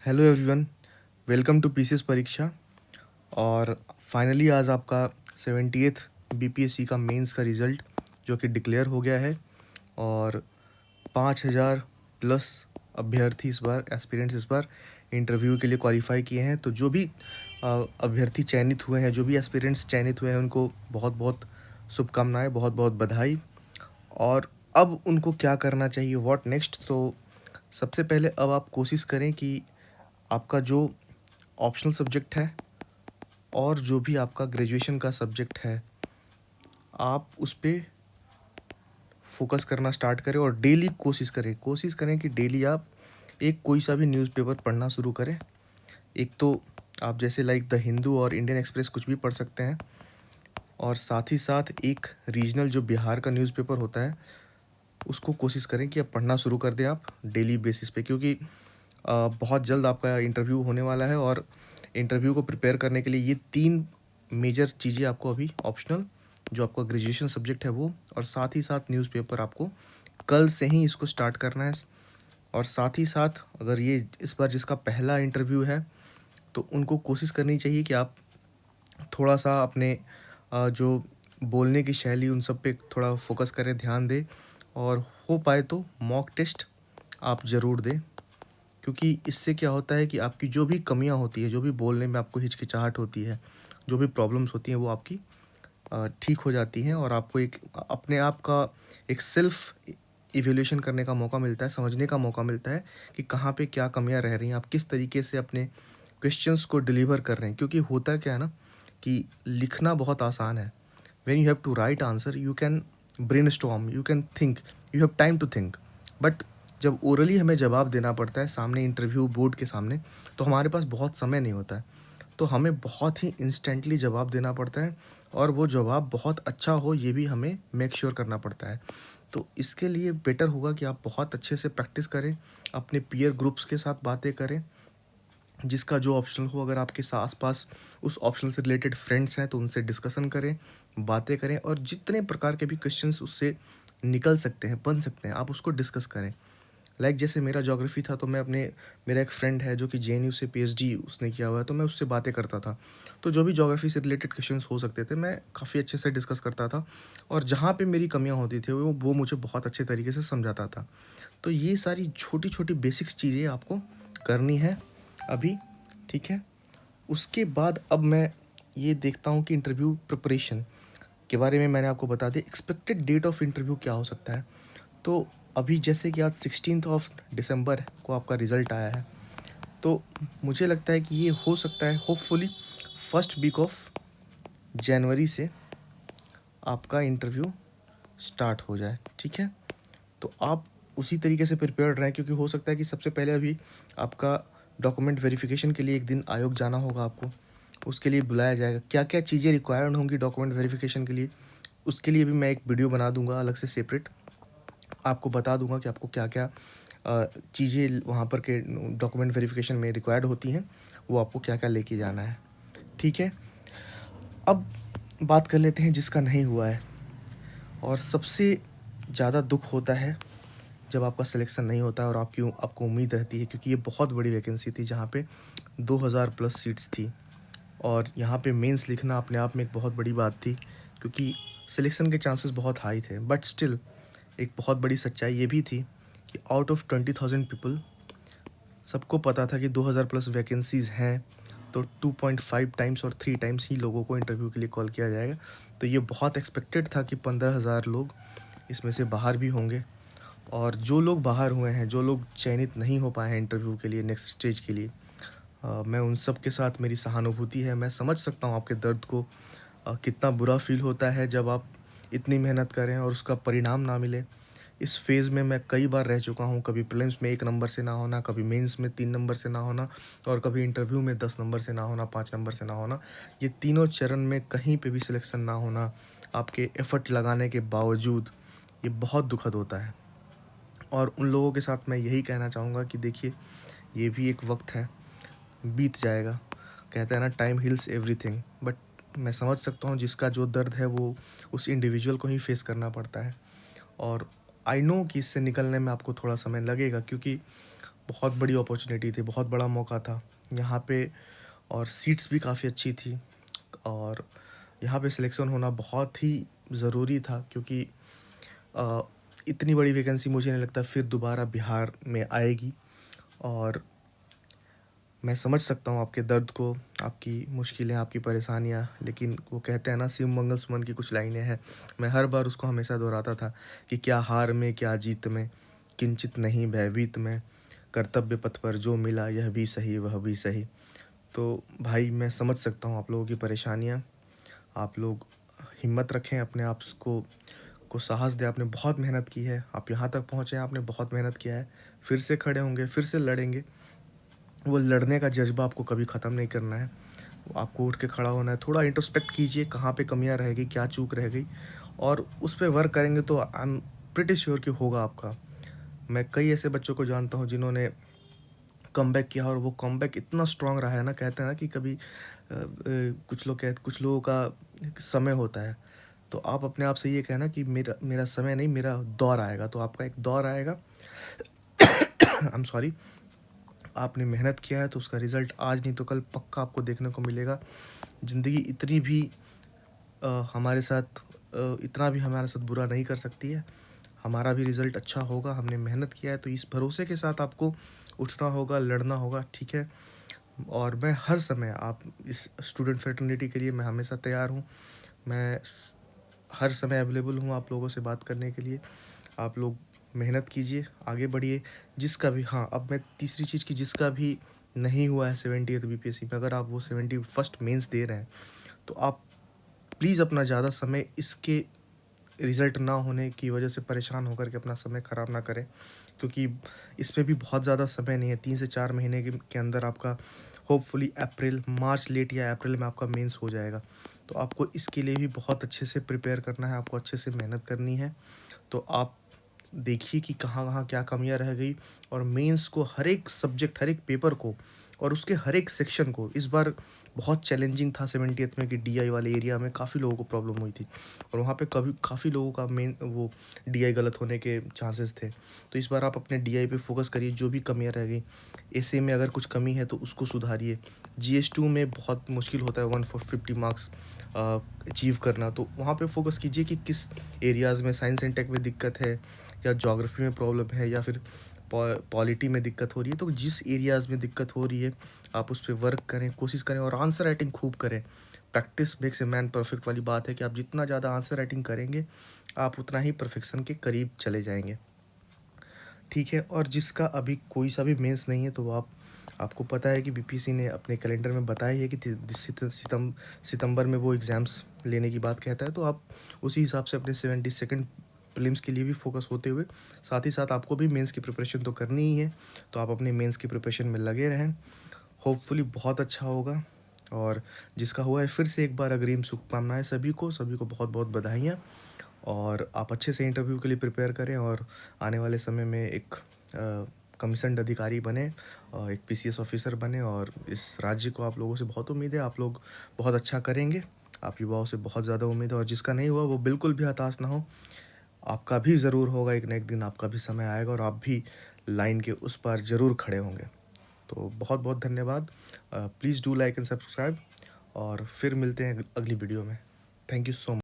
Hello everyone, welcome to PCS परीक्षा। और finally आज आपका 70th बीपीएससी का मेंस का रिज़ल्ट जो कि डिक्लेयर हो गया है। और 5000 प्लस अभ्यर्थी इस बार एस्पिरेंट्स इस बार इंटरव्यू के लिए क्वालिफाई किए हैं। तो जो भी अभ्यर्थी चयनित हुए हैं, जो भी एस्पिरेंट्स चयनित हुए हैं, उनको बहुत बहुत शुभकामनाएं, बहुत बहुत बधाई। और अब उनको क्या करना चाहिए, व्हाट नेक्स्ट? तो सबसे पहले अब आप कोशिश करें कि आपका जो ऑप्शनल सब्जेक्ट है और जो भी आपका ग्रेजुएशन का सब्जेक्ट है, आप उस पे फ़ोकस करना स्टार्ट करें और डेली कोशिश करें कि डेली आप एक कोई सा भी न्यूज़पेपर पढ़ना शुरू करें। एक तो आप जैसे लाइक द हिंदू और इंडियन एक्सप्रेस कुछ भी पढ़ सकते हैं, और साथ ही साथ एक रीजनल जो बिहार का न्यूज़पेपर होता है, उसको कोशिश करें कि आप पढ़ना शुरू कर दें आप डेली बेसिस पे, क्योंकि बहुत जल्द आपका इंटरव्यू होने वाला है। और इंटरव्यू को प्रिपेयर करने के लिए ये 3 मेजर चीज़ें आपको अभी ऑप्शनल, जो आपका ग्रेजुएशन सब्जेक्ट है वो, और साथ ही साथ न्यूज़पेपर आपको कल से ही इसको स्टार्ट करना है। और साथ ही साथ अगर ये इस बार जिसका पहला इंटरव्यू है, तो उनको कोशिश करनी चाहिए कि आप थोड़ा-सा अपने जो बोलने की शैली उन सब पे थोड़ा फ़ोकस करें, ध्यान दें। और हो पाए तो मॉक टेस्ट आप ज़रूर दें, क्योंकि इससे क्या होता है कि आपकी जो भी कमियां होती है, जो भी बोलने में आपको हिचकिचाहट होती है, जो भी प्रॉब्लम्स होती हैं, वो आपकी ठीक हो जाती हैं। और आपको एक अपने आप का एक सेल्फ इवैल्यूएशन करने का मौका मिलता है, समझने का मौका मिलता है कि कहाँ पे क्या कमियां रह रही हैं, आप किस तरीके से अपने क्वेश्चंस को डिलीवर कर रहे हैं। क्योंकि होता क्या है ना, कि लिखना बहुत आसान है। When you have to write answer, you can brainstorm, you can think, you have time to think. But जब ओरली हमें जवाब देना पड़ता है सामने इंटरव्यू बोर्ड के सामने, तो हमारे पास बहुत समय नहीं होता है। तो हमें बहुत ही इंस्टेंटली जवाब देना पड़ता है, और वो जवाब बहुत अच्छा हो, ये भी हमें मेक श्योर करना पड़ता है। तो इसके लिए बेटर होगा कि आप बहुत अच्छे से प्रैक्टिस करें, अपने पीयर ग्रुप्स के साथ बातें करें, जिसका जो ऑप्शनल हो। अगर आपके आस-पास उस ऑप्शनल से रिलेटेड फ्रेंड्स हैं, तो उनसे डिस्कशन करें, बातें करें, और जितने प्रकार के भी क्वेश्चंस उससे निकल सकते हैं, बन सकते हैं, आप उसको डिस्कस करें। लाइक जैसे मेरा ज्योग्राफी था, तो मैं अपने मेरा एक फ्रेंड है जो कि जेएनयू से पीएचडी उसने किया हुआ है, तो मैं उससे बातें करता था। तो जो भी ज्योग्राफी से रिलेटेड क्वेश्चंस हो सकते थे, मैं काफ़ी अच्छे से डिस्कस करता था, और जहाँ पे मेरी कमियाँ होती थी, वो मुझे बहुत अच्छे तरीके से समझाता था। तो ये सारी छोटी-छोटी बेसिक्स चीज़ें आपको करनी है अभी, ठीक है? उसके बाद अब मैं ये देखता हूँ कि इंटरव्यू प्रिपरेशन के बारे में मैंने आपको बता दिया। एक्सपेक्टेड डेट ऑफ इंटरव्यू क्या हो सकता है? तो अभी जैसे कि आज 16th ऑफ दिसंबर को आपका रिज़ल्ट आया है, तो मुझे लगता है कि ये हो सकता है होपफुली फर्स्ट वीक ऑफ जनवरी से आपका इंटरव्यू स्टार्ट हो जाए, ठीक है? तो आप उसी तरीके से प्रिपेयर्ड रहें, क्योंकि हो सकता है कि सबसे पहले अभी आपका डॉक्यूमेंट वेरिफिकेशन के लिए एक दिन आयोग जाना होगा आपको, उसके लिए बुलाया जाएगा। क्या-क्या चीज़ें रिक्वायर्ड होंगी डॉक्यूमेंट वेरिफिकेशन के लिए, उसके लिए भी मैं एक वीडियो बना दूँगा अलग से सेपरेट। आपको बता दूँगा कि आपको क्या-क्या चीज़ें वहाँ पर के डॉक्यूमेंट वेरिफिकेशन में रिक्वायर्ड होती हैं, वो आपको क्या-क्या लेके जाना है, ठीक है? अब बात कर लेते हैं जिसका नहीं हुआ है। और सबसे ज़्यादा दुःख होता है जब आपका सिलेक्शन नहीं होता है, और आपको उम्मीद रहती है, क्योंकि ये बहुत बड़ी वैकेंसी थी जहाँ पे 2000 प्लस सीट्स थी। और यहाँ पे मेंस लिखना अपने आप में एक बहुत बड़ी बात थी, क्योंकि सिलेक्शन के चांसेस बहुत हाई थे। बट स्टिल एक बहुत बड़ी सच्चाई ये भी थी कि आउट ऑफ 20,000 पीपल, सबको पता था कि 2000 प्लस वैकेंसीज़ हैं, तो 2.5 टाइम्स और 3 टाइम्स ही लोगों को इंटरव्यू के लिए कॉल किया जाएगा। तो ये बहुत एक्सपेक्टेड था कि 15,000 लोग इसमें से बाहर भी होंगे। और जो लोग बाहर हुए हैं, जो लोग चयनित नहीं हो पाए हैं इंटरव्यू के लिए, नेक्स्ट स्टेज के लिए, मैं उन सब के साथ मेरी सहानुभूति है। मैं समझ सकता हूँ आपके दर्द को, कितना बुरा फ़ील होता है जब आप इतनी मेहनत करें और उसका परिणाम ना मिले। इस फ़ेज़ में मैं कई बार रह चुका हूँ, कभी प्रीलिम्स में 1 नंबर से ना होना, कभी मेंस में 3 नंबर से ना होना, और कभी इंटरव्यू में 10 नंबर से ना होना, 5 नंबर से ना होना। ये तीनों चरण में कहीं पे भी सिलेक्शन ना होना, आपके एफ़र्ट लगाने के बावजूद, ये बहुत दुखद होता है। और उन लोगों के साथ मैं यही कहना चाहूँगा कि देखिए, ये भी एक वक्त है, बीत जाएगा। कहते हैं ना, टाइम हील्स एवरीथिंग। बट मैं समझ सकता हूँ जिसका जो दर्द है वो उस इंडिविजुअल को ही फेस करना पड़ता है। और आई नो कि इससे निकलने में आपको थोड़ा समय लगेगा, क्योंकि बहुत बड़ी अपॉर्चुनिटी थी, बहुत बड़ा मौका था यहाँ पे, और सीट्स भी काफ़ी अच्छी थी, और यहाँ पे सिलेक्शन होना बहुत ही ज़रूरी था, क्योंकि अ, इतनी बड़ी वैकेंसी मुझे नहीं लगता फिर दोबारा बिहार में आएगी। और मैं समझ सकता हूँ आपके दर्द को, आपकी मुश्किलें, आपकी परेशानियाँ, लेकिन वो कहते हैं ना, शिव मंगल सुमन की कुछ लाइनें हैं, मैं हर बार उसको हमेशा दोहराता था कि क्या हार में क्या जीत में, किंचित नहीं भयभीत में, कर्तव्य पथ पर जो मिला यह भी सही वह भी सही। तो भाई मैं समझ सकता हूँ आप लोगों की परेशानियाँ। आप लोग हिम्मत रखें, अपने आप को साहस दें। आपने बहुत मेहनत की है, आप यहाँ तक पहुँचे हैं, आपने बहुत मेहनत किया है। फिर से खड़े होंगे, फिर से लड़ेंगे। वो लड़ने का जज्बा आपको कभी ख़त्म नहीं करना है। आपको उठ के खड़ा होना है। थोड़ा इंट्रोस्पेक्ट कीजिए, कहाँ पे कमियाँ रह गई, क्या चूक रह गई, और उस पे वर्क करेंगे तो आई एम प्रिटी श्योर कि होगा आपका। मैं कई ऐसे बच्चों को जानता हूँ जिन्होंने कमबैक किया, और वो कमबैक इतना स्ट्रॉन्ग रहा है ना, कहते हैं ना कि कभी कुछ लोगों का एक समय होता है। तो आप अपने आप से ये कहना कि मेरा मेरा समय नहीं, मेरा दौर आएगा। तो आपका एक दौर आएगा। I am sorry. आपने मेहनत किया है तो उसका रिज़ल्ट आज नहीं तो कल पक्का आपको देखने को मिलेगा। ज़िंदगी हमारे साथ इतना भी हमारे साथ बुरा नहीं कर सकती है। हमारा भी रिज़ल्ट अच्छा होगा, हमने मेहनत किया है, तो इस भरोसे के साथ आपको उठना होगा, लड़ना होगा, ठीक है? और मैं हर समय, आप इस स्टूडेंट फ्रेटर्निटी के लिए मैं हमेशा तैयार हूँ। मैं हर समय अवेलेबल हूँ आप लोगों से बात करने के लिए। आप लोग मेहनत कीजिए, आगे बढ़िए। जिसका भी, हाँ, अब मैं तीसरी चीज़ की, जिसका भी नहीं हुआ है 70th बीपीएससी में, अगर आप वो 71st मेंस दे रहे हैं, तो आप प्लीज़ अपना ज़्यादा समय इसके रिज़ल्ट ना होने की वजह से परेशान होकर के अपना समय ख़राब ना करें, क्योंकि इस पे भी बहुत ज़्यादा समय नहीं है। 3 से 4 महीने के अंदर आपका होपफुली अप्रैल, मार्च लेट या अप्रैल में आपका मेंस हो जाएगा। तो आपको इसके लिए भी बहुत अच्छे से प्रिपेयर करना है, आपको अच्छे से मेहनत करनी है। तो आप देखिए कि कहाँ-कहाँ क्या कमियाँ रह गई, और मेंस को हर एक सब्जेक्ट, हर एक पेपर को और उसके हर एक सेक्शन को इस बार बहुत चैलेंजिंग था 70th में, कि डीआई वाले एरिया में काफ़ी लोगों को प्रॉब्लम हुई थी, और वहाँ पे कभी काफ़ी लोगों का डीआई गलत होने के चांसेस थे। तो इस बार आप अपने डीआई पे फोकस करिए, जो भी कमियाँ रह गई। एसए में अगर कुछ कमी है तो उसको सुधारिए। जीएस2 में बहुत मुश्किल होता है 150 मार्क्स अचीव करना, तो वहाँ पे फोकस कीजिए कि किस एरियाज़ में साइंस एंड टेक में दिक्कत है, या ज्योग्राफी में प्रॉब्लम है, या फिर पॉलिटी में दिक्कत हो रही है। तो जिस एरियाज़ में दिक्कत हो रही है, आप उस पे वर्क करें, कोशिश करें, और आंसर राइटिंग खूब करें। Practice makes a man perfect वाली बात है कि आप जितना ज़्यादा आंसर राइटिंग करेंगे, आप उतना ही परफेक्शन के करीब चले जाएंगे, ठीक है? और जिसका अभी कोई सा भी मेंस नहीं है, तो आपको पता है कि बीपीएससी ने अपने कैलेंडर में बताया है कि सितंबर में वो एग्ज़ाम्स लेने की बात कहता है। तो आप उसी हिसाब से अपने 72nd प्रीलिम्स के लिए भी फोकस होते हुए, साथ ही साथ आपको भी मेंस की प्रिपरेशन तो करनी ही है। तो आप अपने मेंस की प्रिपरेशन में लगे रहें। होपफुली बहुत अच्छा होगा। और जिसका हुआ है, फिर से एक बार अग्रिम शुभकामनाएँ सभी को बहुत-बहुत बधाइयाँ। और आप अच्छे से इंटरव्यू के लिए प्रिपेयर करें, और आने वाले समय में एक कमीशन्ड अधिकारी बने, एक पीसीएस ऑफिसर बने, और इस राज्य को आप लोगों से बहुत उम्मीद है, आप लोग बहुत अच्छा करेंगे। आप युवाओं से बहुत ज़्यादा उम्मीद है, और जिसका नहीं हुआ वो बिल्कुल भी हताश ना हो। आपका भी ज़रूर होगा, एक ना एक दिन आपका भी समय आएगा, और आप भी लाइन के उस पार ज़रूर खड़े होंगे। तो बहुत-बहुत धन्यवाद। Please do like and subscribe, और फिर मिलते हैं अगली वीडियो में। Thank you so much.